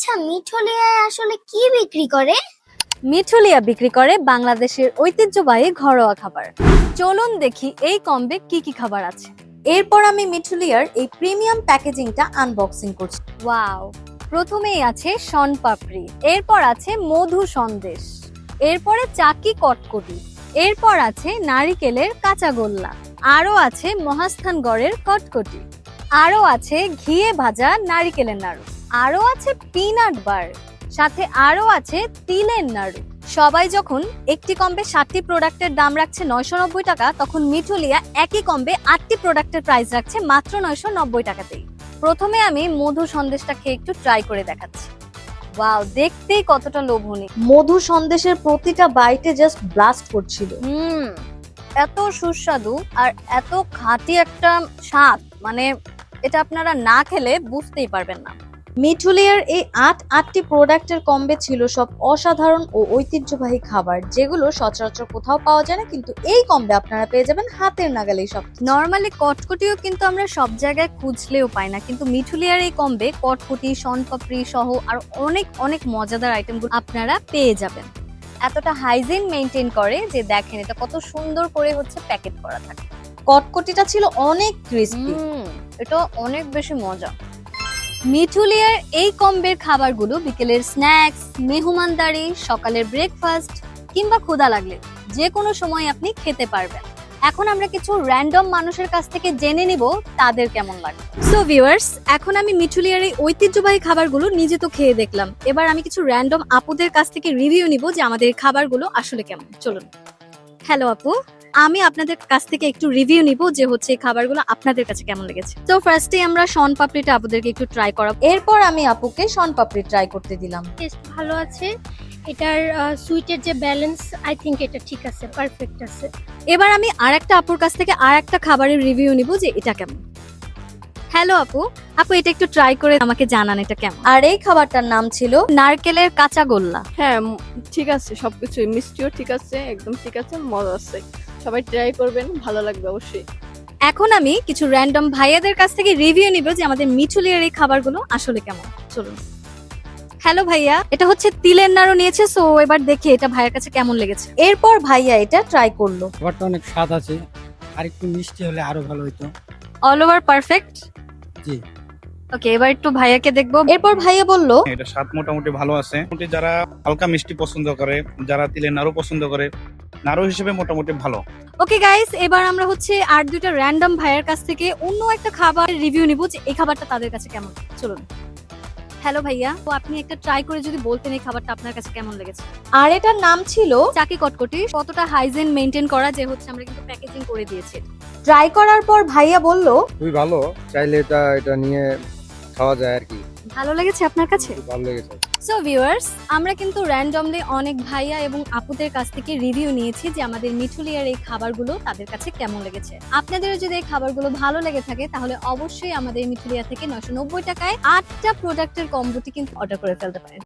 আচ্ছা, মিঠুলিয়ায় আসলে কি বিক্রি করে? মিঠুলিয়া বিক্রি করে বাংলাদেশের ঐতিহ্যবাহী ঘরোয়া খাবার। চলুন দেখি এই কম্বে কি কি খাবার আছে। এরপর আমি মিঠুলিয়ার এই প্রিমিয়াম প্যাকেজিংটা আনবক্সিং করছি। ওয়াও, প্রথমেই আছে শন পাপড়ি, এরপর আছে মধু সন্দেশ, এরপরে চাকি কটকটি, এরপর আছে নারিকেলের কাঁচা গোল্লা, আরো আছে মহাস্থানগড়ের কটকটি, আরো আছে ঘিয়ে ভাজা নারিকেলের নাড়ু, আরো আছে পিনাট বার, সাথে আরো আছে তিলের নাড়ু। সবাই যখন একটি কম্বে 7টি প্রোডাক্টের দাম রাখছে 990 টাকা, তখন মিঠুলিয়া একই কম্বে 8টি প্রোডাক্টের প্রাইস রাখছে মাত্র 990 টাকাতেই। প্রথমে আমি মধু সন্দেশটা খেয়ে একটু ট্রাই করে দেখাচ্ছি। ওয়াও, দেখতেই কতটা লোভনীয়। মধু সন্দেশের প্রতিটা বাইটে জাস্ট ব্লাস্ট করছিল। এত সুস্বাদু আর এত খাঁটি একটা স্বাদ, মানে এটা আপনারা না খেলে বুঝতেই পারবেন না। মিঠুলিয়ার এই আটটি প্রোডাক্টের কম্বে ছিল সব অসাধারণ ও ঐতিহ্যবাহী খাবার, যেগুলো সচরাচর কোথাও পাওয়া যায় না, কিন্তু এই কম্বে আপনারা পেয়ে যাবেন হাতের নাগালেই সব। নরমালি কটকটিও কিন্তু আমরা সব জায়গায় খুঁজলেও পাই না, কিন্তু মিঠুলিয়ার এই কম্বে কটকটি, শনপাপড়ি সহ আর অনেক অনেক মজাদার আইটেমগুলো আপনারা পেয়ে যাবেন। এতটা হাইজিন মেনটেন করে যে দেখেন এটা কত সুন্দর করে হচ্ছে প্যাকেট করা থাকে। কটকটিটা ছিল অনেক ক্রিস্পি। এটা অনেক বেশি মজা। মিঠুলিয়ার এই কম্বের খাবারগুলো বিকেলের স্ন্যাক্স, মেহমানদারি, সকালের ব্রেকফাস্ট কিংবা ক্ষুধা লাগলে যে কোনো সময় আপনি খেতে পারবেন। এখন আমরা কিছু র্যান্ডম মানুষের কাছ থেকে জেনে নিব তাদের কেমন লাগে। সো ভিউয়ার্স, এখন আমি মিঠুলিয়ার এই ঐতিহ্যবাহী খাবারগুলো নিজে তো খেয়ে দেখলাম, এবার আমি কিছু র্যান্ডম আপুদের কাছ থেকে রিভিউ নিব যে আমাদের এই খাবারগুলো আসলে কেমন। চলুন। হ্যালো আপু, আমি আপনাদের কাছ থেকে একটু রিভিউ নিব যে হচ্ছে এই খাবারগুলো আপনাদের কাছে কেমন লেগেছে। তো ফার্স্টে আমরা শন পাপড়িটা আপুদেরকে একটু ট্রাই করাবো। এরপর আমি আপুকে শনপাপড়ি ট্রাই করতে দিলাম। টেস্ট ভালো আছে, এটার সুইটের যে ব্যালেন্স আই থিংক এটা ঠিক আছে, পারফেক্ট আছে। এবার আমি আরেকটা আপুর কাছ থেকে আরেকটা খাবারের রিভিউ নিব যে এটা কেমন। হ্যালো আপু, আপু এটা একটু ট্রাই করে আমাকে জানান এটা কেমন। আর এই খাবারটার নাম ছিল নারকেলের কাঁচা গোল্লা। হ্যাঁ, ঠিক আছে, সবকিছু মিষ্টিও ঠিক আছে, একদম ঠিক আছে, মজা আছে। সবাই ট্রাই করবেন, ভালো লাগবে অবশ্যই। এখন আমি কিছু র্যান্ডম ভাইয়াদের কাছ থেকে রিভিউ নিব যে আমাদের মিঠুলিয়ার এই খাবারগুলো আসলে কেমন। চলুন। হ্যালো ভাইয়া, এটা হচ্ছে তিলের নাড়ু নিয়েছে, সো এবার দেখি এটা ভাইয়ের কাছে কেমন লেগেছে। এরপর ভাইয়া এটা ট্রাই করলো। খাবারটা অনেক স্বাদ আছে, আর একটু মিষ্টি হলে আরো ভালো হতো। All over perfect. জি। ওকে, এবার একটু ভাইয়াকে দেখবো। এরপর ভাইয়া বলল, এটা স্বাদ মোটামুটি ভালো আছে। মোটামুটি যারা হালকা মিষ্টি পছন্দ করে, যারা তিলের নাড়ু পছন্দ করে, নাড়ু হিসেবে মোটামুটি ভালো। ওকে গাইস, এবার আমরা হচ্ছে আর দুইটা র্যান্ডম ভাইয়ের কাছ থেকে অন্য একটা খাবার রিভিউ নিব যে এই খাবারটা তাদের কাছে কেমন। চলুন। হ্যালো ভাইয়া, তো আপনি একটা ট্রাই করে যদি বলতেন এই খাবারটা আপনার কাছে কেমন লেগেছে। আর এটার নাম ছিল চাকি কটকটি। কতটা হাইজিন মেনটেন করা যে হচ্ছে আমরা কিন্তু প্যাকেজিং করে দিয়েছি। ট্রাই করার পর ভাইয়া বলল, খুবই ভালো, চাইলে এটা নিয়ে খাওয়া যায় আর কি। ভালো লেগেছে আপনার কাছে? খুব ভালো লেগেছে। সো ভিউয়ার্স, আমরা কিন্তু র্যান্ডমলি অনেক ভাইয়া এবং আপুদের কাছ থেকে রিভিউ নিয়েছি যে আমাদের মিঠুলিয়ার এই খাবারগুলো তাদের কাছে কেমন লেগেছে। আপনাদেরও যদি এই খাবারগুলো ভালো লেগে থাকে তাহলে অবশ্যই আমাদের মিঠুলিয়া থেকে 990 টাকায় 8টা প্রোডাক্টের কম্বোটি কিন্তু অর্ডার করে ফেলতে পারেন।